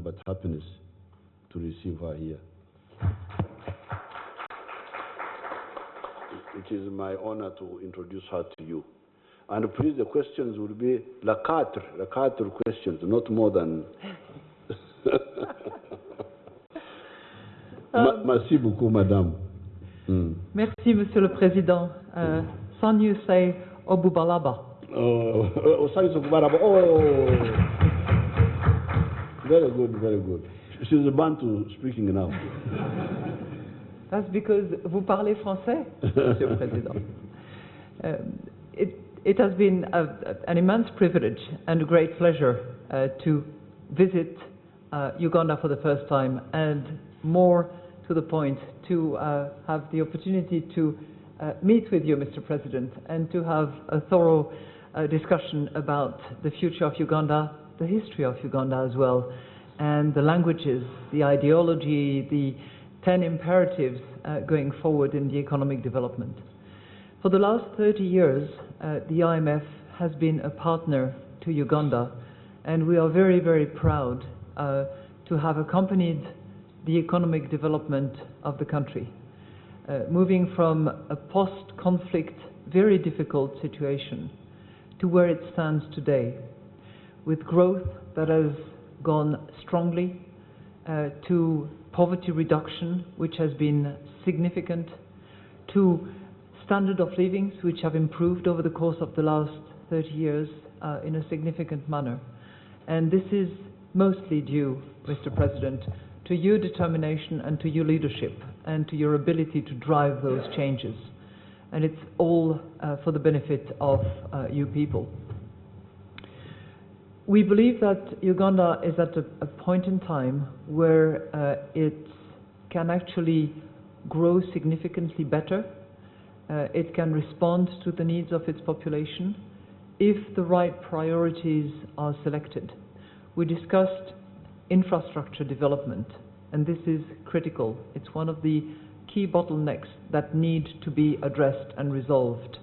but happiness to receive her here. It is my honor to introduce her to you. And please, the questions will be Lagarde questions, not more than... Merci beaucoup, madame. Merci, Monsieur le Président. Can you say Obubalaba? Oh, very good, very good. She's about to speaking now. That's because vous parlez français, Monsieur le Président. It has been an immense privilege and a great pleasure to visit Uganda for the first time, and more to the point, to have the opportunity to meet with you, Mr. President, and to have a thorough discussion about the future of Uganda, the history of Uganda as well, and the languages, the ideology, the 10 imperatives going forward in the economic development. For the last 30 years, the IMF has been a partner to Uganda, and we are very, very proud to have accompanied the economic development of the country, moving from a post-conflict, very difficult situation to where it stands today, with growth that has gone strongly, to poverty reduction, which has been significant, to standard of living, which have improved over the course of the last 30 years in a significant manner. And this is mostly due, Mr. President, to your determination and to your leadership and to your ability to drive those changes. And it's all for the benefit of you people. We believe that Uganda is at a point in time where it can actually grow significantly better. It can respond to the needs of its population if the right priorities are selected. We discussed infrastructure development, and this is critical. It's one of the key bottlenecks that need to be addressed and resolved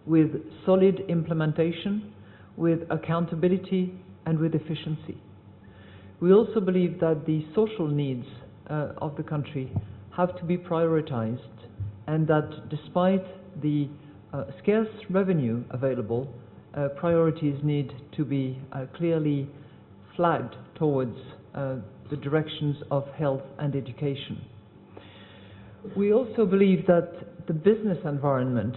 with solid implementation, with accountability, and with efficiency. We also believe that the social needs of the country have to be prioritized, and that despite the scarce revenue available, priorities need to be clearly flagged towards the directions of health and education. We also believe that the business environment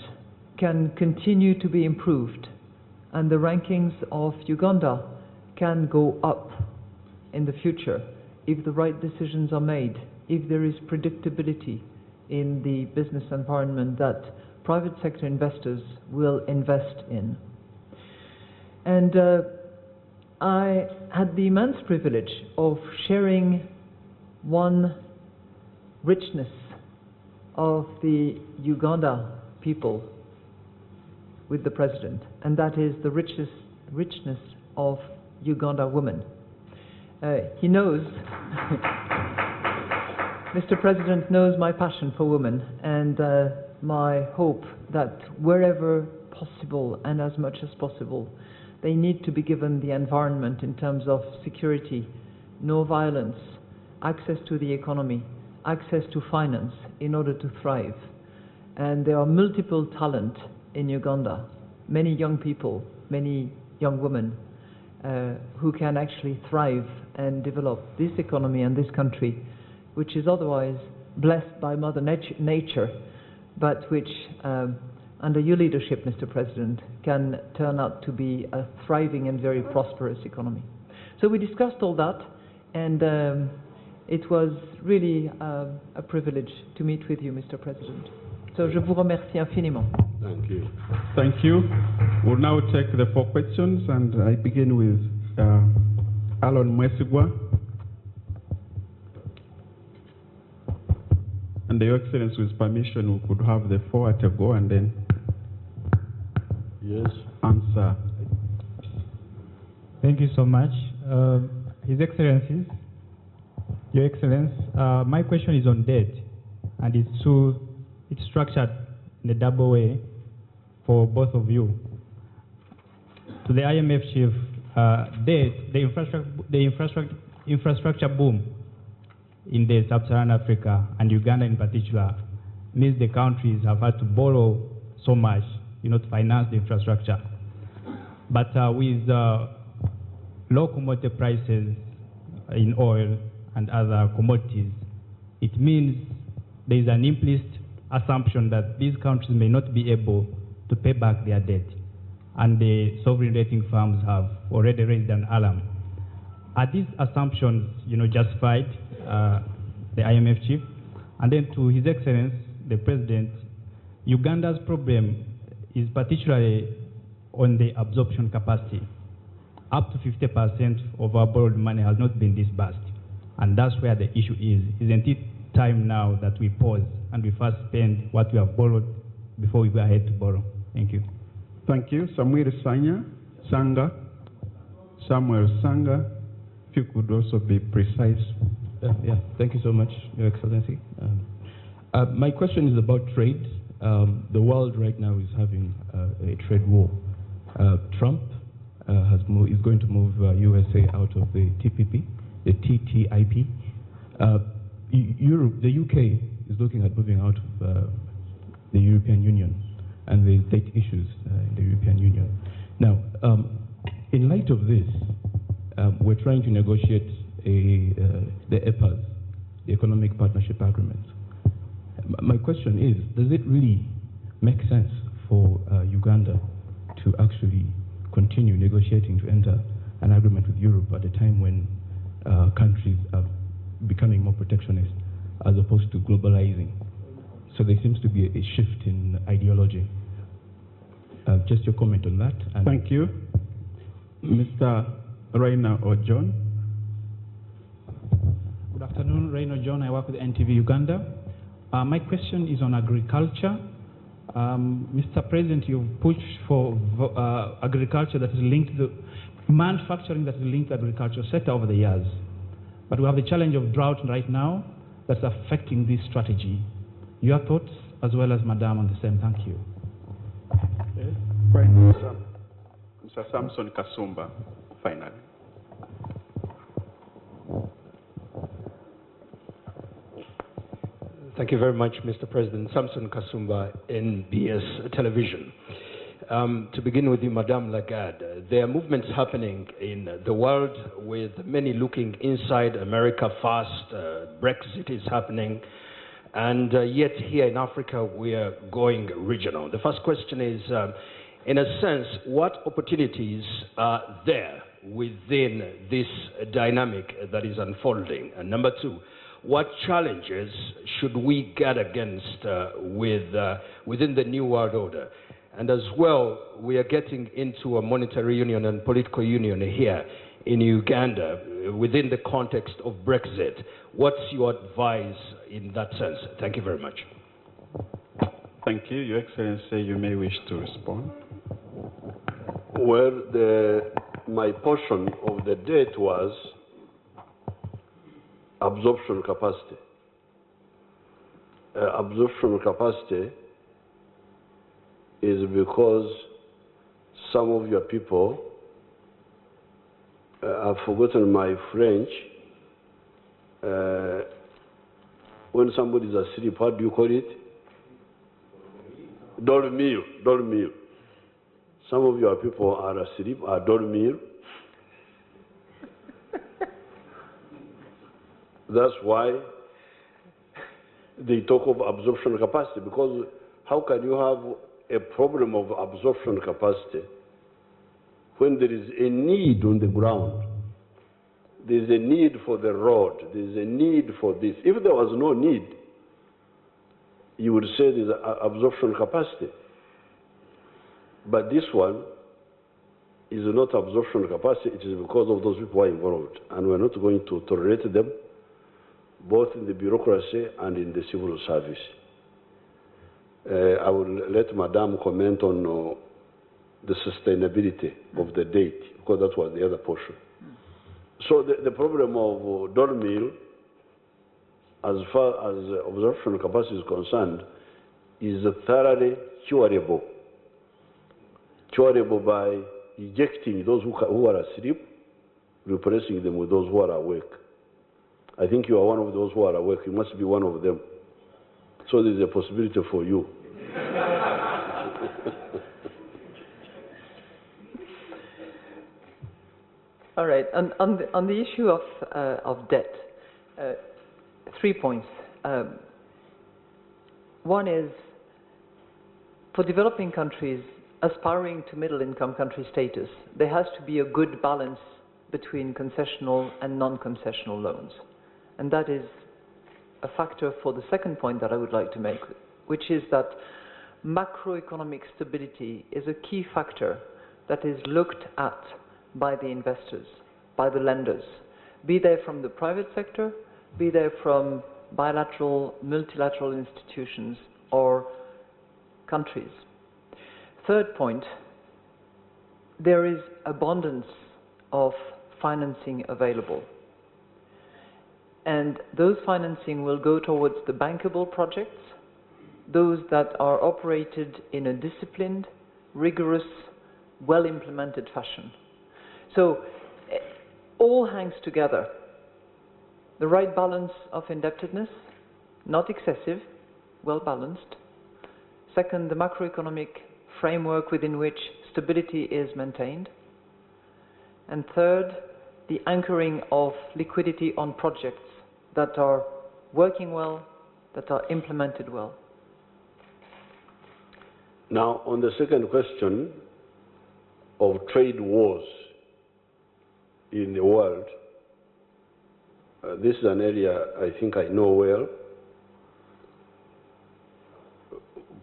can continue to be improved, and the rankings of Uganda can go up in the future if the right decisions are made, if there is predictability in the business environment that private sector investors will invest in. And I had the immense privilege of sharing one richness of the Uganda people with the President, and that is the richness of Uganda women. He knows, Mr. President knows my passion for women, and my hope that wherever possible and as much as possible, they need to be given the environment in terms of security, no violence, access to the economy, access to finance in order to thrive. And there are multiple talent in Uganda, many young people, many young women who can actually thrive and develop this economy and this country, which is otherwise blessed by Mother Nature, but which under your leadership, Mr. President, can turn out to be a thriving and very prosperous economy. So we discussed all that, and it was really a privilege to meet with you, Mr. President. So je vous remercie infiniment. Thank you. Thank you. We'll now take the 4 questions, and I begin with Alon Mwesigwa. And Your Excellency, with permission, we could have the 4 at a go and then answer. Thank you so much. His Excellencies, Your Excellence, my question is on debt, and it's structured in a double way for both of you. To the IMF chief, debt, the infrastructure boom in the sub-Saharan Africa and Uganda in particular means the countries have had to borrow so much, to finance the infrastructure. But with low commodity prices in oil and other commodities, it means there is an implicit assumption that these countries may not be able to pay back their debt. And the sovereign rating firms have already raised an alarm. Are these assumptions, justified, the IMF chief? And then to His Excellency, the President, Uganda's problem is particularly on the absorption capacity. Up to 50% of our borrowed money has not been disbursed. And that's where the issue is. Isn't it time now that we pause and we first spend what we have borrowed before we go ahead to borrow? Thank you. Thank you. Samuel Sanga. If you could also be precise. Thank you so much, Your Excellency. My question is about trade. The world right now is having a trade war. Trump is going to move USA out of the TPP, the TTIP. Europe, the UK is looking at moving out of the European Union, and there's debt issues in the European Union. Now, in light of this, we're trying to negotiate the EPAs, the Economic Partnership Agreements. My question is, does it really make sense for Uganda to actually continue negotiating to enter an agreement with Europe at a time when countries are becoming more protectionist as opposed to globalizing? So there seems to be a shift in ideology. Just your comment on that. And thank you. Mr. Rainer Ojon. Good afternoon, Rainer Ojon. I work with NTV Uganda. My question is on agriculture. Mr. President, you've pushed for agriculture that is linked to manufacturing that is linked to the agricultural sector over the years. But we have the challenge of drought right now that's affecting this strategy. Your thoughts, as well as Madam, on the same. Thank you. Mr. Samson Kasumba, finally. Thank you very much, Mr. President. Samson Kasumba, NBS Television. To begin with you, Madame Lagarde, there are movements happening in the world with many looking inside America first. Brexit is happening. And yet here in Africa, we are going regional. The first question is, in a sense, what opportunities are there within this dynamic that is unfolding? And number two, what challenges should we guard against within the New World Order? And as well, we are getting into a monetary union and political union here in Uganda within the context of Brexit. What's your advice in that sense? Thank you very much. Thank you. Your Excellency, you may wish to respond. Well, my portion of the debt was absorption capacity. Absorption capacity is because some of your people, I've forgotten my French, when somebody is asleep, how do you call it? Dormir. Some of your people are asleep, are dormir. That's why they talk of absorption capacity, because how can you have a problem of absorption capacity when there is a need on the ground? There is a need for the road, there is a need for this. If there was no need, you would say there is absorption capacity. But this one is not absorption capacity, it is because of those people who are involved. And we're not going to tolerate them, both in the bureaucracy and in the civil service. I will let Madame comment on the sustainability of the date, because that was the other portion. So the problem of dormir, as far as absorption capacity is concerned, is thoroughly curable. Curable by ejecting those who are asleep replacing them with those who are awake. I think you are one of those who are awake. You must be one of them. So there's a possibility for you. All right. On the issue of debt, 3 points. One is, for developing countries aspiring to middle-income country status, there has to be a good balance between concessional and non-concessional loans. And that is a factor for the second point that I would like to make, which is that macroeconomic stability is a key factor that is looked at by the investors, by the lenders, be they from the private sector, be they from bilateral, multilateral institutions or countries. Third point, there is abundance of financing available. And those financing will go towards the bankable projects, those that are operated in a disciplined, rigorous, well-implemented fashion. So, all hangs together. The right balance of indebtedness, not excessive, well balanced. Second, the macroeconomic framework within which stability is maintained. And third, the anchoring of liquidity on projects that are working well, that are implemented well. Now, on the second question of trade wars in the world, this is an area I think I know well.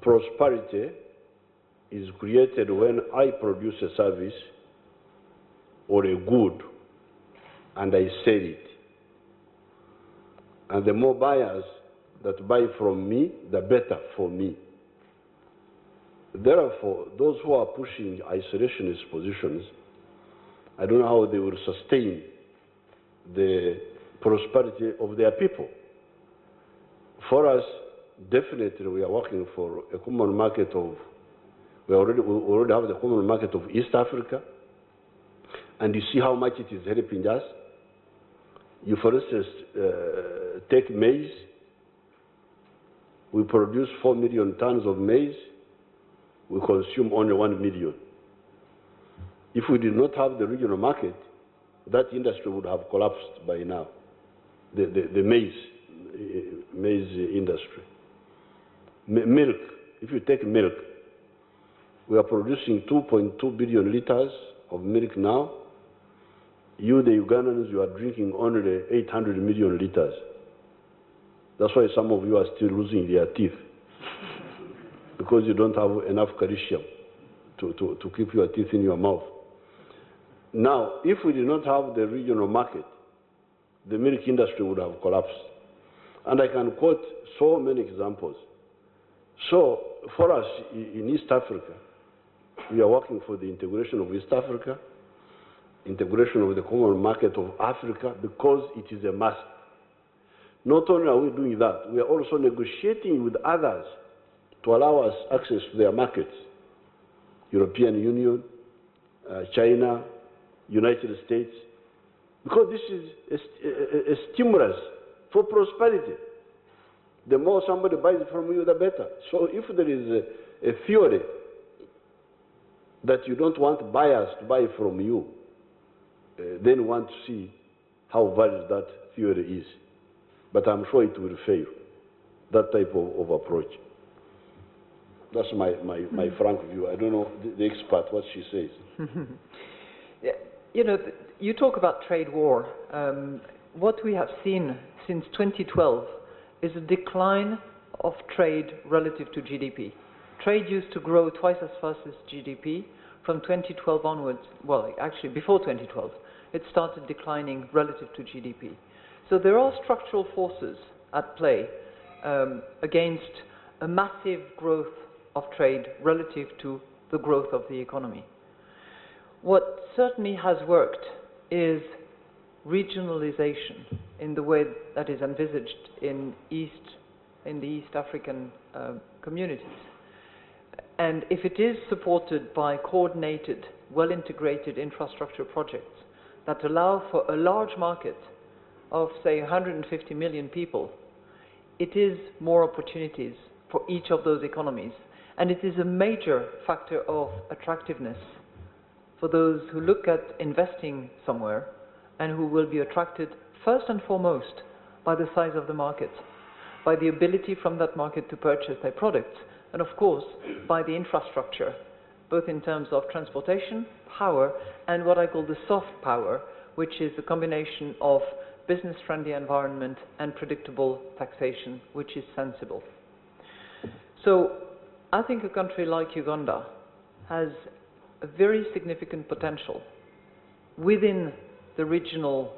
Prosperity is created when I produce a service or a good and I sell it. And the more buyers that buy from me, the better for me. Therefore, those who are pushing isolationist positions, I don't know how they will sustain the prosperity of their people. For us, definitely we are working for a common market of, we already have the common market of East Africa, and you see how much it is helping us. You, for instance, take maize. We produce 4 million tons of maize. We consume only 1 million. If we did not have the regional market, that industry would have collapsed by now, the maize industry. Milk, if you take milk, we are producing 2.2 billion liters of milk now. You, the Ugandans, you are drinking only 800 million liters. That's why some of you are still losing their teeth, because you don't have enough calcium to keep your teeth in your mouth. Now, if we did not have the regional market, the milk industry would have collapsed. And I can quote so many examples. So, for us in East Africa, we are working for the integration of East Africa, integration of the common market of Africa, because it is a must. Not only are we doing that, we are also negotiating with others to allow us access to their markets. European Union, China, United States, because this is a stimulus for prosperity. The more somebody buys from you, the better. So if there is a theory that you don't want buyers to buy from you, then you want to see how valid that theory is. But I'm sure it will fail, that type of approach. That's my frank view. I don't know the expert, what she says. Yeah, you know, you talk about trade war. What we have seen since 2012 is a decline of trade relative to GDP. Trade used to grow twice as fast as GDP. From 2012 onwards, well, actually before 2012, it started declining relative to GDP. So there are structural forces at play against a massive growth of trade relative to the growth of the economy. What certainly has worked is regionalization in the way that is envisaged in the East African communities. And if it is supported by coordinated, well-integrated infrastructure projects, that allow for a large market of, say, 150 million people, it is more opportunities for each of those economies. And it is a major factor of attractiveness for those who look at investing somewhere and who will be attracted first and foremost by the size of the market, by the ability from that market to purchase their products, and of course by the infrastructure, both in terms of transportation, power, and what I call the soft power, which is a combination of business-friendly environment and predictable taxation, which is sensible. So I think a country like Uganda has a very significant potential within the regional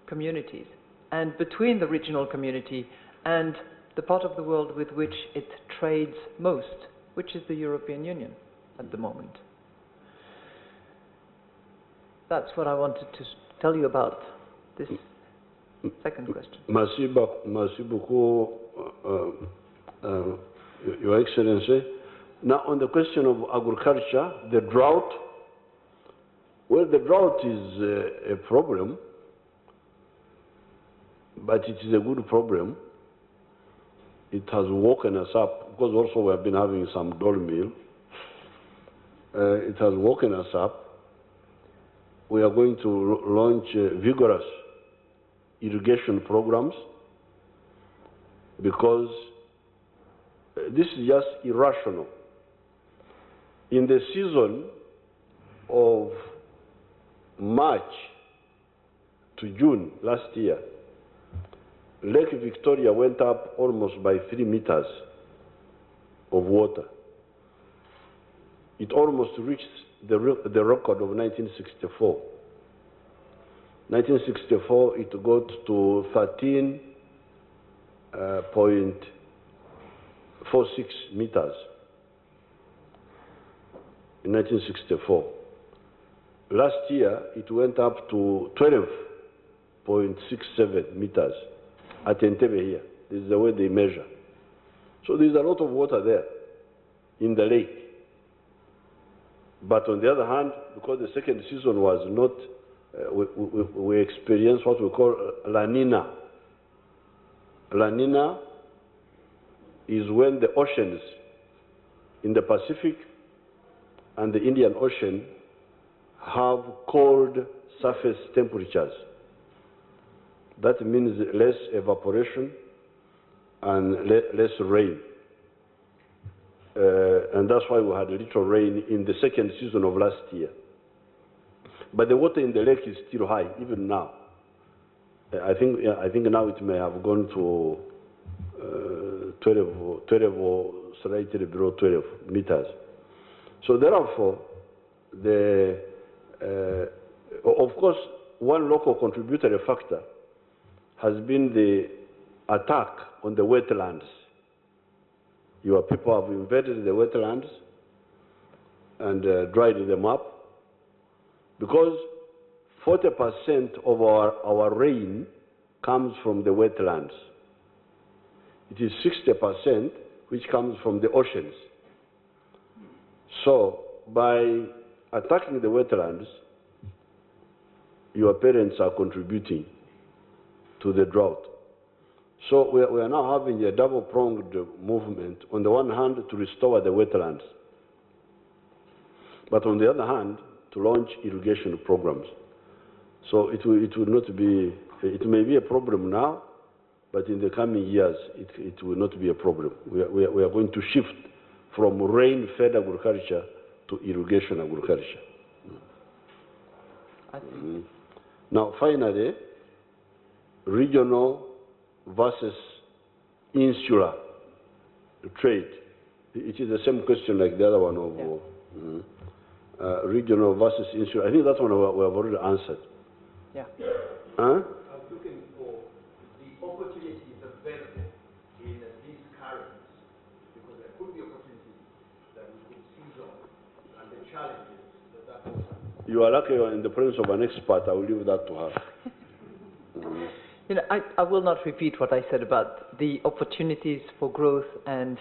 communities and between the regional community and the part of the world with which it trades most, which is the European Union at the moment. That's what I wanted to tell you about this second question. Merci beaucoup, Your Excellency. Now, on the question of agriculture, the drought, well, the drought is a problem, but it is a good problem. It has woken us up, because also we have been having some dull meal. It has woken us up. We are going to launch vigorous irrigation programs, because this is just irrational. In the season of March to June last year, Lake Victoria went up almost by 3 meters of water. It almost reached the record of 1964. 1964, it got to 13.46 meters in 1964. Last year, it went up to 12.67 meters at Entebbe here. This is the way they measure. So there's a lot of water there in the lake. But on the other hand, because the second season was not, we experienced what we call La Nina. La Nina is when the oceans in the Pacific and the Indian Ocean have cold surface temperatures. That means less evaporation and less rain. And that's why we had little rain in the second season of last year. But the water in the lake is still high, even now. I think now it may have gone to 12 or slightly below 12 meters. So therefore, of course, one local contributory factor has been the attack on the wetlands. Your people have invaded the wetlands and dried them up, because 40% of our rain comes from the wetlands. It is 60% which comes from the oceans. So by attacking the wetlands, your parents are contributing to the drought. So we are now having a double-pronged movement. On the one hand, to restore the wetlands, but on the other hand, to launch irrigation programs. So it will not be, it may be a problem now, but in the coming years, it will not be a problem. We are going to shift from rain-fed agriculture to irrigation agriculture. Now, finally, regional versus insular trade. It is the same question like the other one of regional versus insular. I think that one we have already answered. Yeah. Huh? I was looking for the opportunities available in these currents, because there could be opportunities that we could seize on, and the challenges that poses. You are lucky you are in the presence of an expert. I will leave that to her. You know, I will not repeat what I said about the opportunities for growth and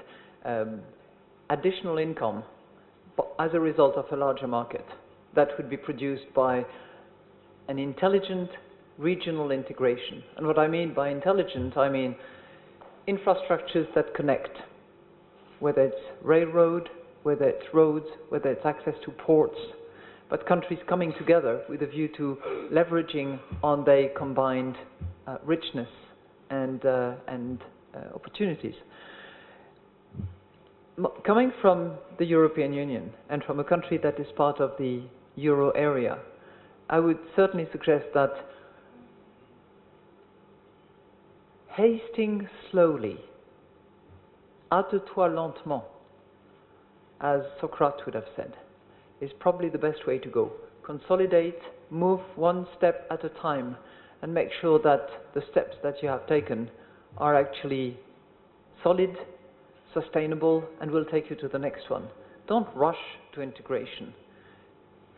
additional income as a result of a larger market that would be produced by an intelligent regional integration. And what I mean by intelligent, I mean infrastructures that connect, whether it's railroad, whether it's roads, whether it's access to ports, but countries coming together with a view to leveraging on their combined richness and opportunities. Coming from the European Union and from a country that is part of the euro area, I would certainly suggest that hasting slowly, hâte-toi lentement, as Socrates would have said, is probably the best way to go. Consolidate, move one step at a time, and make sure that the steps that you have taken are actually solid, sustainable, and will take you to the next one. Don't rush to integration.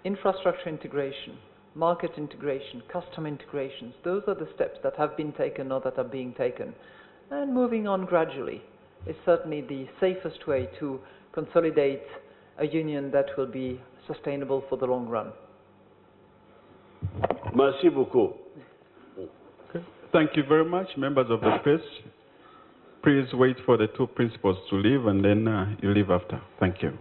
Infrastructure integration, market integration, custom integrations, those are the steps that have been taken or that are being taken. And moving on gradually is certainly the safest way to consolidate a union that will be sustainable for the long run. Merci beaucoup. Okay. Thank you very much, members of the press. Please wait for the two principals to leave, and then you leave after. Thank you.